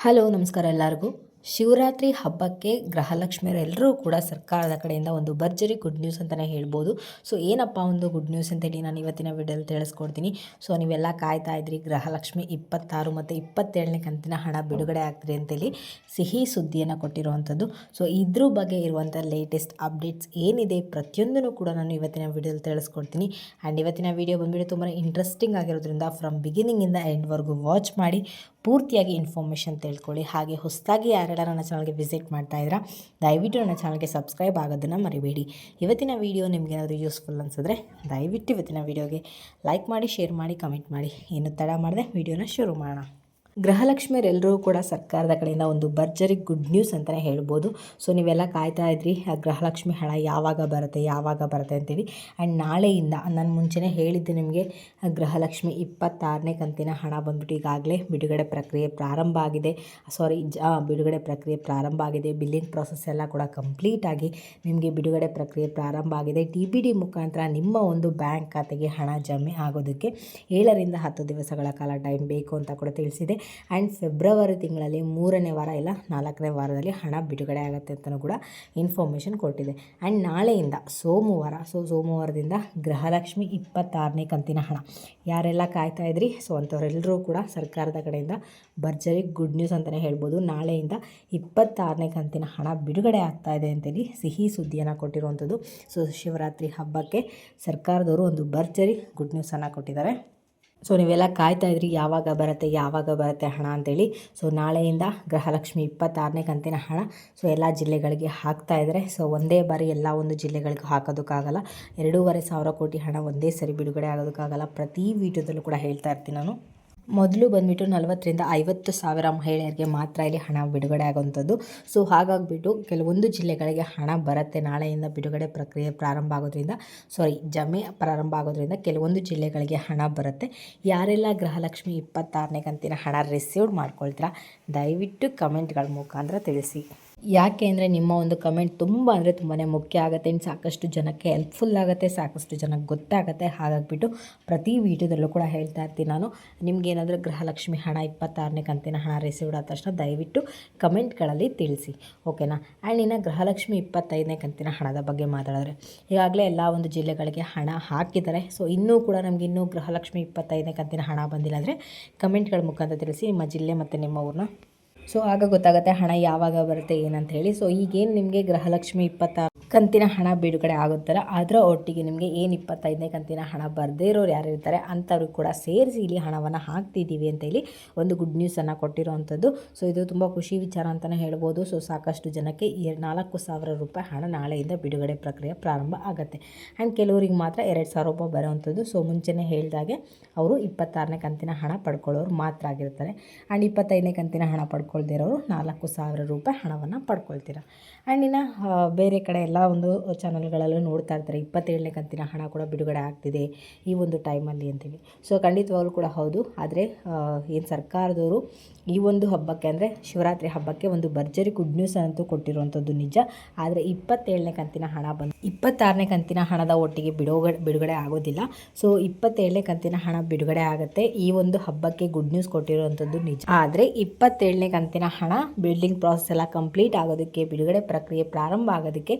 Hello ನಮಸ್ಕಾರ ಎಲ್ಲರಿಗೂ. ಶಿವರಾತ್ರಿ ಹಬ್ಬಕ್ಕೆ ಗೃಹಲಕ್ಷ್ಮಿಯರೆಲ್ಲರೂ ಕೂಡ ಸರ್ಕಾರದ ಕಡೆಯಿಂದ ಒಂದು ಭರ್ಜರಿ ಗುಡ್ ನ್ಯೂಸ್ ಅಂತಲೇ ಹೇಳ್ಬೋದು. ಸೊ ಏನಪ್ಪ ಒಂದು ಗುಡ್ ನ್ಯೂಸ್ ಅಂತೇಳಿ ನಾನು ಇವತ್ತಿನ ವಿಡಿಯೋದಲ್ಲಿ ತಿಳಿಸ್ಕೊಡ್ತೀನಿ. ಸೊ ನೀವೆಲ್ಲ ಕಾಯ್ತಾ ಇದ್ರಿ, ಗೃಹಲಕ್ಷ್ಮಿ 26 ಮತ್ತು 27ನೇ ಕಂತಿನ ಹಣ ಬಿಡುಗಡೆ ಆಗ್ತಿದೆ ಅಂತೇಳಿ ಸಿಹಿ ಸುದ್ದಿಯನ್ನು ಕೊಟ್ಟಿರುವಂಥದ್ದು. ಸೊ ಇದ್ರ ಬಗ್ಗೆ ಇರುವಂಥ ಲೇಟೆಸ್ಟ್ ಅಪ್ಡೇಟ್ಸ್ ಏನಿದೆ ಪ್ರತಿಯೊಂದನ್ನು ಕೂಡ ನಾನು ಇವತ್ತಿನ ವಿಡಿಯೋದಲ್ಲಿ ತಿಳಿಸ್ಕೊಡ್ತೀನಿ. ಆ್ಯಂಡ್ ಇವತ್ತಿನ ವಿಡಿಯೋ ಬಂದುಬಿಟ್ಟು ತುಂಬಾ ಇಂಟ್ರೆಸ್ಟಿಂಗ್ ಆಗಿರೋದ್ರಿಂದ ಫ್ರಮ್ ಬಿಗಿನಿಂಗಿಂದ ಎಂಡ್ವರೆಗೂ ವಾಚ್ ಮಾಡಿ ಪೂರ್ತಿಯಾಗಿ ಇನ್ಫಾರ್ಮೇಷನ್ ತಿಳ್ಕೊಳ್ಳಿ. ಹಾಗೆ ಹೊಸದಾಗಿ ಯಾರೆಲ್ಲ ನನ್ನ ಚಾನಲ್ಗೆ ವಿಸಿಟ್ ಮಾಡ್ತಾ ಇದ್ದೀರಾ, ದಯವಿಟ್ಟು ನನ್ನ ಚಾನಲ್ಗೆ ಸಬ್ಸ್ಕ್ರೈಬ್ ಆಗೋದನ್ನು ಮರಿಬೇಡಿ. ಇವತ್ತಿನ ವಿಡಿಯೋ ನಿಮಗೇನಾದರೂ ಯೂಸ್ಫುಲ್ ಅನಿಸಿದ್ರೆ ದಯವಿಟ್ಟು ಇವತ್ತಿನ ವಿಡಿಯೋಗೆ ಲೈಕ್ ಮಾಡಿ, ಶೇರ್ ಮಾಡಿ, ಕಮೆಂಟ್ ಮಾಡಿ. ಏನು ತಡ ಮಾಡದೆ ವಿಡಿಯೋನ ಶುರು ಮಾಡೋಣ. ಗೃಹಲಕ್ಷ್ಮಿಯರೆಲ್ಲರೂ ಕೂಡ ಸರ್ಕಾರದ ಕಡೆಯಿಂದ ಒಂದು ಭರ್ಜರಿ ಗುಡ್ ನ್ಯೂಸ್ ಅಂತಲೇ ಹೇಳ್ಬೋದು. ಸೊ ನೀವೆಲ್ಲ ಕಾಯ್ತಾ ಇದ್ರಿ ಆ ಗೃಹಲಕ್ಷ್ಮಿ ಹಣ ಯಾವಾಗ ಬರುತ್ತೆ ಅಂತೇಳಿ. ಆ್ಯಂಡ್ ನಾಳೆಯಿಂದ ನಾನು ಮುಂಚೆನೇ ಹೇಳಿದ್ದೆ ನಿಮಗೆ, ಗೃಹಲಕ್ಷ್ಮಿ 26ನೇ ಕಂತಿನ ಹಣ ಬಂದ್ಬಿಟ್ಟು ಈಗಾಗಲೇ ಬಿಡುಗಡೆ ಪ್ರಕ್ರಿಯೆ ಪ್ರಾರಂಭ ಆಗಿದೆ. ಬಿಲ್ಲಿಂಗ್ ಪ್ರಾಸೆಸ್ ಎಲ್ಲ ಕೂಡ ಕಂಪ್ಲೀಟ್ ಆಗಿ ನಿಮಗೆ ಬಿಡುಗಡೆ ಪ್ರಕ್ರಿಯೆ ಪ್ರಾರಂಭ ಆಗಿದೆ. TBD ಮುಖಾಂತರ ನಿಮ್ಮ ಒಂದು ಬ್ಯಾಂಕ್ ಖಾತೆಗೆ ಹಣ ಜಮೆ ಆಗೋದಕ್ಕೆ 7 ರಿಂದ 10 ದಿವಸಗಳ ಕಾಲ ಟೈಮ್ ಬೇಕು ಅಂತ ಕೂಡ ತಿಳಿಸಿದೆ. ಆ್ಯಂಡ್ ಫೆಬ್ರವರಿ ತಿಂಗಳಲ್ಲಿ 3ನೇ ವಾರ ಇಲ್ಲ 4ನೇ ವಾರದಲ್ಲಿ ಹಣ ಬಿಡುಗಡೆ ಆಗುತ್ತೆ ಅಂತಲೂ ಕೂಡ ಇನ್ಫಾರ್ಮೇಷನ್ ಕೊಟ್ಟಿದೆ. ಆ್ಯಂಡ್ ನಾಳೆಯಿಂದ ಸೋಮವಾರದಿಂದ ಗೃಹಲಕ್ಷ್ಮಿ 26ನೇ ಕಂತಿನ ಹಣ ಯಾರೆಲ್ಲ ಕಾಯ್ತಾ ಇದ್ರಿ, ಸೊ ಅಂಥವರೆಲ್ಲರೂ ಕೂಡ ಸರ್ಕಾರದ ಕಡೆಯಿಂದ ಭರ್ಜರಿ ಗುಡ್ ನ್ಯೂಸ್ ಅಂತಲೇ ಹೇಳ್ಬೋದು. ನಾಳೆಯಿಂದ 26ನೇ ಕಂತಿನ ಹಣ ಬಿಡುಗಡೆ ಆಗ್ತಾ ಇದೆ ಅಂತೇಳಿ ಸಿಹಿ ಸುದ್ದಿಯನ್ನು ಕೊಟ್ಟಿರುವಂಥದ್ದು. ಸೊ ಶಿವರಾತ್ರಿ ಹಬ್ಬಕ್ಕೆ ಸರ್ಕಾರದವರು ಒಂದು ಭರ್ಜರಿ ಗುಡ್ ನ್ಯೂಸನ್ನು ಕೊಟ್ಟಿದ್ದಾರೆ. ಸೊ ನೀವೆಲ್ಲ ಕಾಯ್ತಾ ಇದ್ರಿ ಯಾವಾಗ ಬರುತ್ತೆ ಹಣ ಅಂತೇಳಿ. ಸೊ ನಾಳೆಯಿಂದ ಗೃಹಲಕ್ಷ್ಮಿ 26ನೇ ಕಂತಿನ ಹಣ ಸೊ ಎಲ್ಲ ಜಿಲ್ಲೆಗಳಿಗೆ ಹಾಕ್ತಾ ಇದ್ದಾರೆ. ಸೊ ಒಂದೇ ಬಾರಿ ಎಲ್ಲ ಒಂದು ಜಿಲ್ಲೆಗಳಿಗೆ ಹಾಕೋದಕ್ಕಾಗಲ್ಲ. 2,500 ಕೋಟಿ ಹಣ ಒಂದೇ ಸರಿ ಬಿಡುಗಡೆ ಆಗೋದಕ್ಕಾಗಲ್ಲ. ಪ್ರತಿ ವಿಡಿಯೋದಲ್ಲೂ ಕೂಡ ಹೇಳ್ತಾ ಇರ್ತೀನಿ ನಾನು. ಮೊದಲು ಬಂದುಬಿಟ್ಟು 40 ರಿಂದ 50 ಸಾವಿರ ಮಹಿಳೆಯರಿಗೆ ಮಾತ್ರ ಇಲ್ಲಿ ಹಣ ಬಿಡುಗಡೆ ಆಗುವಂಥದ್ದು. ಸೊ ಹಾಗಾಗಿಬಿಟ್ಟು ಕೆಲವೊಂದು ಜಿಲ್ಲೆಗಳಿಗೆ ಹಣ ಬರುತ್ತೆ. ನಾಳೆಯಿಂದ ಬಿಡುಗಡೆ ಪ್ರಕ್ರಿಯೆ ಜಮೆ ಪ್ರಾರಂಭ ಆಗೋದ್ರಿಂದ ಕೆಲವೊಂದು ಜಿಲ್ಲೆಗಳಿಗೆ ಹಣ ಬರುತ್ತೆ. ಯಾರೆಲ್ಲ ಗೃಹಲಕ್ಷ್ಮಿ 26ನೇ ಕಂತಿನ ಹಣ ರಿಸೀವ್ ಮಾಡ್ಕೊಳ್ತೀರಾ ದಯವಿಟ್ಟು ಕಮೆಂಟ್ಗಳ ಮುಖಾಂತರ ತಿಳಿಸಿ. ಯಾಕೆ ಅಂದರೆ ನಿಮ್ಮ ಒಂದು ಕಮೆಂಟ್ ತುಂಬ ತುಂಬಾ ಮುಖ್ಯ ಆಗುತ್ತೆ. ಇನ್ನು ಸಾಕಷ್ಟು ಜನಕ್ಕೆ ಹೆಲ್ಪ್ಫುಲ್ ಆಗುತ್ತೆ, ಸಾಕಷ್ಟು ಜನಕ್ಕೆ ಗೊತ್ತಾಗುತ್ತೆ. ಹಾಗಾಗಿಬಿಟ್ಟು ಪ್ರತಿ ವಿಡಿಯೋದಲ್ಲೂ ಕೂಡ ಹೇಳ್ತಾ ಇರ್ತೀನಿ ನಾನು. ನಿಮಗೇನಾದರೂ ಗೃಹಲಕ್ಷ್ಮಿ ಹಣ 26ನೇ ಕಂತಿನ ಹಣ ರಿಸೀವ್ಡ್ ಆದ ತಕ್ಷಣ ದಯವಿಟ್ಟು ಕಮೆಂಟ್ಗಳಲ್ಲಿ ತಿಳಿಸಿ, ಓಕೆನಾ. ಆ್ಯಂಡ್ ಇನ್ನು ಗೃಹಲಕ್ಷ್ಮಿ 25ನೇ ಕಂತಿನ ಹಣದ ಬಗ್ಗೆ ಮಾತಾಡಿದ್ರೆ ಈಗಾಗಲೇ ಎಲ್ಲ ಒಂದು ಜಿಲ್ಲೆಗಳಿಗೆ ಹಣ ಹಾಕಿದ್ದಾರೆ. ಸೊ ಇನ್ನೂ ಕೂಡ ನಮಗೆ ಗೃಹಲಕ್ಷ್ಮಿ 25ನೇ ಕಂತಿನ ಹಣ ಬಂದಿಲ್ಲ ಅಂದರೆ ಕಮೆಂಟ್ಗಳ ಮುಖಾಂತರ ತಿಳಿಸಿ ನಿಮ್ಮ ಜಿಲ್ಲೆ ಮತ್ತು ನಿಮ್ಮ ಊರನ್ನ. ಸೊ ಆಗ ಗೊತ್ತಾಗುತ್ತೆ ಹಣ ಯಾವಾಗ ಬರುತ್ತೆ ಏನಂತ ಹೇಳಿ. ಸೊ ಈಗೇನು ನಿಮಗೆ ಗೃಹಲಕ್ಷ್ಮಿ 26 ಕಂತಿನ ಹಣ ಬಿಡುಗಡೆ ಆಗುತ್ತಲ್ಲ, ಅದರ ಒಟ್ಟಿಗೆ ನಿಮಗೆ ಏನು 25ನೇ ಕಂತಿನ ಹಣ ಬರದೇ ಇರೋರು ಯಾರು ಇರ್ತಾರೆ ಅಂಥವ್ರಿಗೆ ಕೂಡ ಸೇರಿಸಿ ಇಲ್ಲಿ ಹಣವನ್ನು ಹಾಕ್ತಿದ್ದೀವಿ ಅಂತ ಹೇಳಿ ಒಂದು ಗುಡ್ ನ್ಯೂಸನ್ನು ಕೊಟ್ಟಿರೋವಂಥದ್ದು. ಸೊ ಇದು ತುಂಬ ಖುಷಿ ವಿಚಾರ ಅಂತಲೇ ಹೇಳ್ಬೋದು. ಸೊ ಸಾಕಷ್ಟು ಜನಕ್ಕೆ 4,000 ರೂಪಾಯಿ ಹಣ ನಾಳೆಯಿಂದ ಬಿಡುಗಡೆ ಪ್ರಕ್ರಿಯೆ ಪ್ರಾರಂಭ ಆಗುತ್ತೆ. ಆ್ಯಂಡ್ ಕೆಲವರಿಗೆ ಮಾತ್ರ 2,000 ರೂಪಾಯಿ ಬರೋವಂಥದ್ದು. ಸೊ ಮುಂಚೆನೇ ಹೇಳಿದಾಗೆ ಅವರು 26ನೇ ಕಂತಿನ ಹಣ ಪಡ್ಕೊಳ್ಳೋರು ಮಾತ್ರ ಆಗಿರ್ತಾರೆ. ಆ್ಯಂಡ್ 25ನೇ ಕಂತಿನ ಹಣ ಪಡ್ಕೊಳ್ದಿರೋರು 4,000 ರೂಪಾಯಿ ಹಣವನ್ನು ಪಡ್ಕೊಳ್ತೀರ. ಆ್ಯಂಡ್ ಇನ್ನು ಬೇರೆ ಕಡೆ ಎಲ್ಲ ಒಂದು ಚಾನಲ್ಗಳಲ್ಲೂ ನೋಡ್ತಾ ಇರ್ತಾರೆ 27ನೇ ಕಂತಿನ ಹಣ ಕೂಡ ಬಿಡುಗಡೆ ಆಗ್ತಿದೆ ಈ ಒಂದು ಟೈಮಲ್ಲಿ ಅಂತೇಳಿ. ಸೊ ಖಂಡಿತವಾಗ್ಲೂ ಕೂಡ ಹೌದು. ಆದರೆ ಏನು ಸರ್ಕಾರದವರು ಈ ಒಂದು ಹಬ್ಬಕ್ಕೆ ಅಂದರೆ ಶಿವರಾತ್ರಿ ಹಬ್ಬಕ್ಕೆ ಒಂದು ಭರ್ಜರಿ ಗುಡ್ ನ್ಯೂಸ್ ಅಂತೂ ಕೊಟ್ಟಿರುವಂಥದ್ದು ನಿಜ. ಆದರೆ 27ನೇ ಕಂತಿನ ಹಣ 26ನೇ ಕಂತಿನ ಹಣದ ಒಟ್ಟಿಗೆ ಬಿಡುಗಡೆ ಆಗೋದಿಲ್ಲ. ಸೊ 27ನೇ ಕಂತಿನ ಹಣ ಬಿಡುಗಡೆ ಆಗುತ್ತೆ. ಈ ಒಂದು ಹಬ್ಬಕ್ಕೆ ಗುಡ್ ನ್ಯೂಸ್ ಕೊಟ್ಟಿರುವಂಥದ್ದು ನಿಜ. ಆದರೆ 27ನೇ ಕಂತಿನ ಹಣ ಬಿಲ್ಡಿಂಗ್ ಪ್ರಾಸೆಸ್ ಎಲ್ಲ ಕಂಪ್ಲೀಟ್ ಆಗೋದಕ್ಕೆ, ಬಿಡುಗಡೆ ಪ್ರಕ್ರಿಯೆ ಪ್ರಾರಂಭ ಆಗೋದಕ್ಕೆ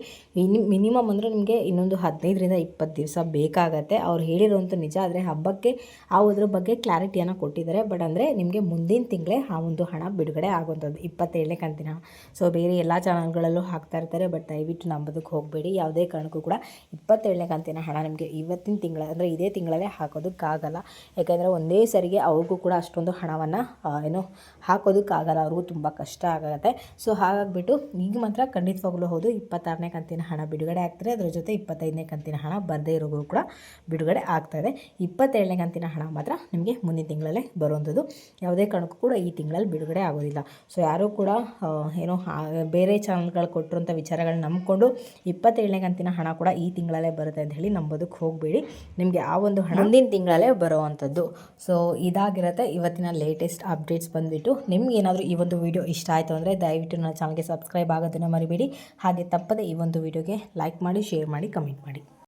ಮಿನಿಮಮ್ ಅಂದರೆ ನಿಮಗೆ ಇನ್ನೊಂದು 15 ರಿಂದ 20 ದಿವಸ ಬೇಕಾಗತ್ತೆ. ಅವ್ರು ಹೇಳಿರುವಂಥ ನಿಜ. ಆದರೆ ಹಬ್ಬಕ್ಕೆ ಅದ್ರ ಬಗ್ಗೆ ಕ್ಲಾರಿಟಿಯನ್ನು ಕೊಟ್ಟಿದ್ದಾರೆ. ಬಟ್ ಅಂದರೆ ನಿಮಗೆ ಮುಂದಿನ ತಿಂಗಳೇ ಆ ಒಂದು ಹಣ ಬಿಡುಗಡೆ ಆಗುವಂಥದ್ದು 27ನೇ ಕಂತಿನ. ಸೊ ಬೇರೆ ಎಲ್ಲ ಚಾನಲ್ಗಳಲ್ಲೂ ಹಾಕ್ತಾ ಇರ್ತಾರೆ. ಬಟ್ ದಯವಿಟ್ಟು ನಂಬೋದಕ್ಕೆ ಹೋಗಬೇಡಿ. ಯಾವುದೇ ಕಾರಣಕ್ಕೂ ಕೂಡ 27ನೇ ಕಂತಿನ ಹಣ ನಿಮಗೆ ಇವತ್ತಿನ ತಿಂಗಳ ಅಂದರೆ ಇದೇ ತಿಂಗಳಲ್ಲೇ ಹಾಕೋದಕ್ಕಾಗಲ್ಲ. ಯಾಕೆಂದರೆ ಒಂದೇ ಸರಿಗೆ ಅವ್ರಿಗೂ ಕೂಡ ಅಷ್ಟೊಂದು ಹಣವನ್ನು ಹಾಕೋದಕ್ಕಾಗಲ್ಲ. ಅವ್ರಿಗೂ ತುಂಬ ಕಷ್ಟ ಆಗುತ್ತೆ. ಸೊ ಹಾಗಾಗಿಬಿಟ್ಟು ಈಗ ಮಾತ್ರ ಖಂಡಿತವಾಗ್ಲೂ ಹೌದು 26ನೇ ಕಂತಿನ ಹಣ ಬಿಡುಗಡೆ ಆಗ್ತದೆ. ಅದರ ಜೊತೆ 25ನೇ ಕಂತಿನ ಹಣ ಬರದೇ ಇರೋದು ಕೂಡ ಬಿಡುಗಡೆ ಆಗ್ತಾಯಿದೆ. 27ನೇ ಕಂತಿನ ಹಣ ಮಾತ್ರ ನಿಮಗೆ ಮುಂದಿನ ತಿಂಗಳಲ್ಲೇ ಬರುವಂಥದ್ದು. ಯಾವುದೇ ಕಾರಣಕ್ಕೂ ಕೂಡ ಈ ತಿಂಗಳಲ್ಲಿ ಬಿಡುಗಡೆ ಆಗೋದಿಲ್ಲ. ಸೊ ಯಾರೂ ಕೂಡ ಬೇರೆ ಚಾನಲ್ಗಳು ಕೊಟ್ಟಿರೋಂಥ ವಿಚಾರಗಳನ್ನ ನಂಬಿಕೊಂಡು 27ನೇ ಕಂತಿನ ಹಣ ಕೂಡ ಈ ತಿಂಗಳಲ್ಲೇ ಬರುತ್ತೆ ಅಂತ ಹೇಳಿ ನಂಬೋದಕ್ಕೆ ಹೋಗಬೇಡಿ. ನಿಮಗೆ ಆ ಒಂದು ಹಣ ಮುಂದಿನ ತಿಂಗಳಲ್ಲೇ ಬರುವಂಥದ್ದು. ಸೊ ಇದಾಗಿರುತ್ತೆ ಇವತ್ತಿನ ಲೇಟೆಸ್ಟ್ ಅಪ್ಡೇಟ್ಸ್ ಬಂದುಬಿಟ್ಟು. ನಿಮ್ಗೆ ಏನಾದರೂ ಈ ಒಂದು ವಿಡಿಯೋ ಇಷ್ಟ ಆಯಿತು ಅಂದರೆ ದಯವಿಟ್ಟು ನನ್ನ ಚಾನಲ್ಗೆ ಸಬ್ಸ್ಕ್ರೈಬ್ ಆಗೋದನ್ನು ಮರಿಬೇಡಿ. ಹಾಗೆ ತಪ್ಪದೆ ಈ ಒಂದು ವಿಡಿಯೋಗೆ ಲೈಕ್ ಮಾಡಿ, ಶೇರ್ ಮಾಡಿ, ಕಮೆಂಟ್ ಮಾಡಿ.